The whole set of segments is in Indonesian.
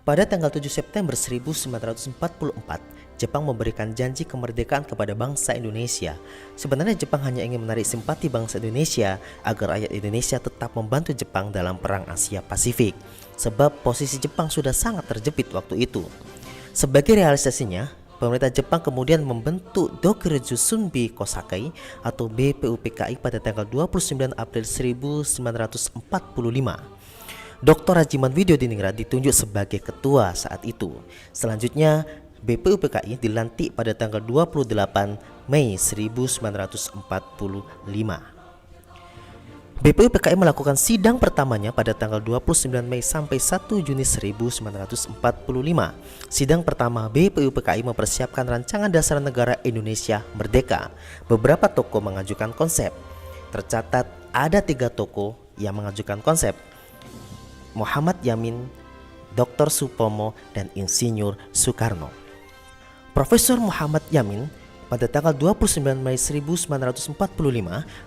Pada tanggal 7 September 1944, Jepang memberikan janji kemerdekaan kepada bangsa Indonesia. Sebenarnya Jepang hanya ingin menarik simpati bangsa Indonesia agar rakyat Indonesia tetap membantu Jepang dalam Perang Asia Pasifik, sebab posisi Jepang sudah sangat terjepit waktu itu. Sebagai realisasinya, pemerintah Jepang kemudian membentuk Dokuretsu Sunbi Kosakai atau BPUPKI pada tanggal 29 April 1945. Dr. Rajiman Widyodiningrat ditunjuk sebagai ketua saat itu. Selanjutnya, BPUPKI dilantik pada tanggal 28 Mei 1945. BPUPKI melakukan sidang pertamanya pada tanggal 29 Mei sampai 1 Juni 1945. Sidang pertama BPUPKI mempersiapkan rancangan dasar negara Indonesia Merdeka. Beberapa tokoh mengajukan konsep. Tercatat ada 3 tokoh yang mengajukan konsep: Muhammad Yamin, Dr. Supomo, dan Insinyur Soekarno. Profesor Muhammad Yamin pada tanggal 29 Mei 1945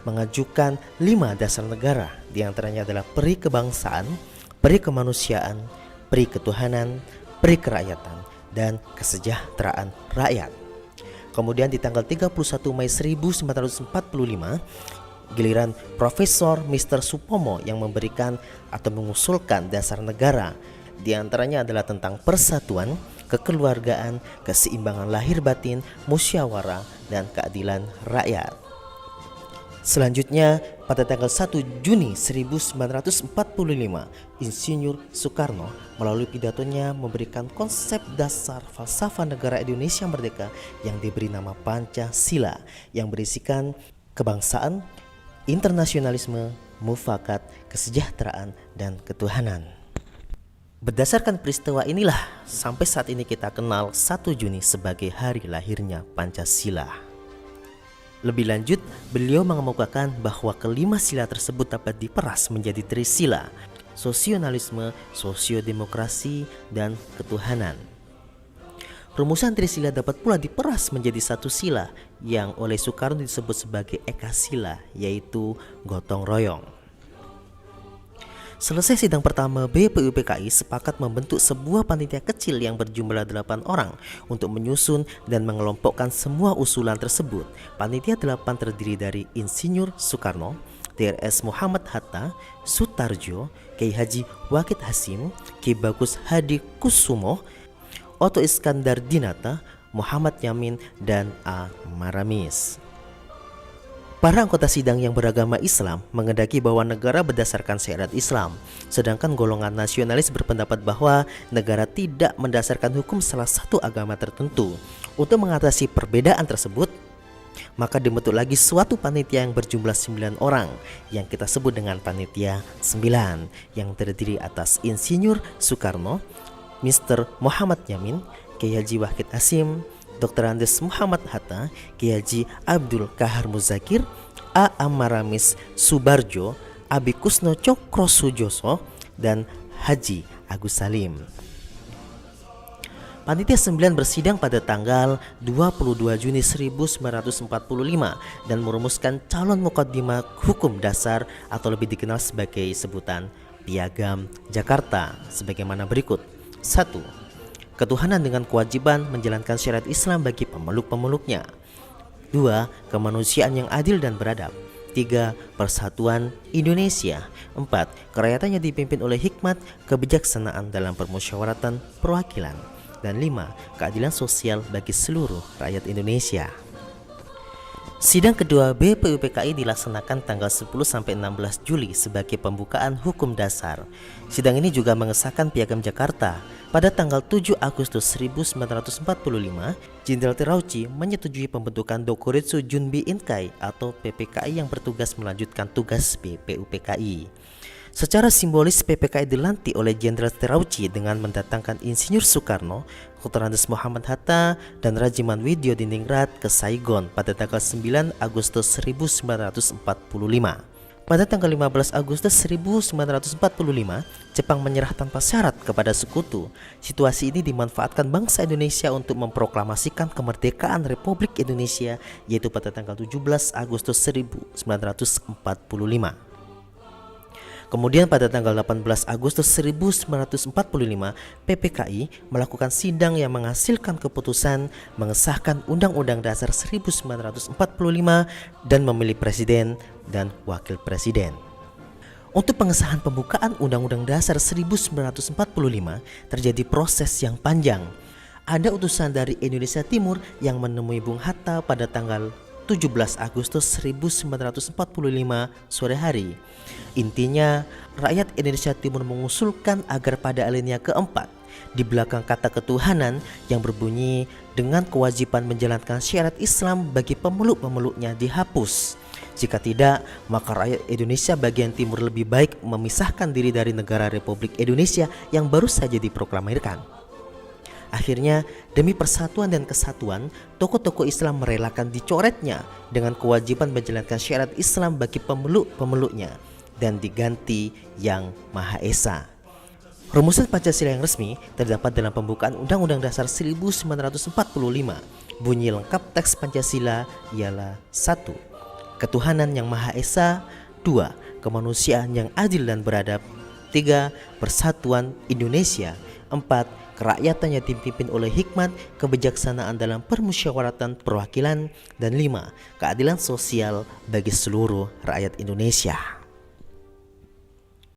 mengajukan 5 dasar negara, diantaranya adalah peri kebangsaan, peri kemanusiaan, peri ketuhanan, peri kerakyatan, dan kesejahteraan rakyat. Kemudian di tanggal 31 Mei 1945, giliran Profesor Mr. Supomo yang memberikan atau mengusulkan dasar negara. Di antaranya adalah tentang persatuan, kekeluargaan, keseimbangan lahir batin, musyawarah, dan keadilan rakyat. Selanjutnya, pada tanggal 1 Juni 1945, Insinyur Soekarno melalui pidatonya memberikan konsep dasar falsafah negara Indonesia Merdeka yang diberi nama Pancasila, yang berisikan kebangsaan, internasionalisme, mufakat, kesejahteraan, dan ketuhanan. Berdasarkan peristiwa inilah sampai saat ini kita kenal 1 Juni sebagai hari lahirnya Pancasila. Lebih lanjut, beliau mengemukakan bahwa kelima sila tersebut dapat diperas menjadi trisila: sosionalisme, sosiodemokrasi, dan ketuhanan. Rumusan trisila dapat pula diperas menjadi satu sila yang oleh Soekarno disebut sebagai ekasila, yaitu gotong royong. Selesai sidang pertama, BPUPKI sepakat membentuk sebuah panitia kecil yang berjumlah 8 orang untuk menyusun dan mengelompokkan semua usulan tersebut. Panitia 8 terdiri dari Insinyur Soekarno, Drs. Muhammad Hatta, Sutarjo, Kiai Haji Wahid Hasyim, Ki Bagus Hadi Kusumo, Oto Iskandar Dinata, Muhammad Yamin, dan A. Maramis. Para anggota sidang yang beragama Islam mengendaki bahwa negara berdasarkan syariat Islam, sedangkan golongan nasionalis berpendapat bahwa negara tidak mendasarkan hukum salah satu agama tertentu. Untuk mengatasi perbedaan tersebut, maka dibentuk lagi suatu panitia yang berjumlah 9 orang yang kita sebut dengan Panitia 9, yang terdiri atas Insinyur Soekarno, Mr. Muhammad Yamin, Kiai Haji Wahid Hasyim, Dr. Andes Muhammad Hatta, Kiai Haji Abdul Kahar Muzakir, A. Maramis Subarjo, Abi Kusno Cokro Sujoso, dan Haji Agus Salim. Panitia 9 bersidang pada tanggal 22 Juni 1945 dan merumuskan calon mukaddimah hukum dasar atau lebih dikenal sebagai sebutan Piagam Jakarta sebagaimana berikut. 1. Ketuhanan dengan kewajiban menjalankan syariat Islam bagi pemeluk-pemeluknya. 2. Kemanusiaan yang adil dan beradab. 3. Persatuan Indonesia. 4. Kerakyatannya dipimpin oleh hikmat kebijaksanaan dalam permusyawaratan perwakilan. Dan 5. Keadilan sosial bagi seluruh rakyat Indonesia. Sidang kedua BPUPKI dilaksanakan tanggal 10-16 Juli sebagai pembukaan hukum dasar. Sidang ini juga mengesahkan Piagam Jakarta. Pada tanggal 7 Agustus 1945, Jenderal Terauchi menyetujui pembentukan Dokuretsu Junbi Inkai atau PPKI yang bertugas melanjutkan tugas BPUPKI. Secara simbolis PPKI dilantik oleh Jenderal Terauchi dengan mendatangkan Insinyur Soekarno, Dr. Andes Muhammad Hatta, dan Rajiman Widyodiningrat ke Saigon pada tanggal 9 Agustus 1945. Pada tanggal 15 Agustus 1945, Jepang menyerah tanpa syarat kepada sekutu. Situasi ini dimanfaatkan bangsa Indonesia untuk memproklamasikan kemerdekaan Republik Indonesia, yaitu pada tanggal 17 Agustus 1945. Kemudian pada tanggal 18 Agustus 1945, PPKI melakukan sidang yang menghasilkan keputusan mengesahkan Undang-Undang Dasar 1945 dan memilih presiden dan wakil presiden. Untuk pengesahan pembukaan Undang-Undang Dasar 1945 terjadi proses yang panjang. Ada utusan dari Indonesia Timur yang menemui Bung Hatta pada tanggal 17 Agustus 1945 sore hari. Intinya, rakyat Indonesia Timur mengusulkan agar pada alinea keempat di belakang kata ketuhanan yang berbunyi dengan kewajiban menjalankan syiar Islam bagi pemeluk-pemeluknya dihapus. Jika tidak, maka rakyat Indonesia bagian timur lebih baik memisahkan diri dari negara Republik Indonesia yang baru saja diproklamirkan. Akhirnya, demi persatuan dan kesatuan, tokoh-tokoh Islam merelakan dicoretnya dengan kewajiban menjalankan syiar Islam bagi pemeluk-pemeluknya dan diganti Yang Maha Esa. Rumusan Pancasila yang resmi terdapat dalam pembukaan Undang-Undang Dasar 1945. Bunyi lengkap teks Pancasila ialah 1. Ketuhanan yang Maha Esa. 2. Kemanusiaan yang adil dan beradab. 3. Persatuan Indonesia. 4. Kerakyatan yang dipimpin oleh hikmat, kebijaksanaan dalam permusyawaratan perwakilan. Dan 5. Keadilan sosial bagi seluruh rakyat Indonesia.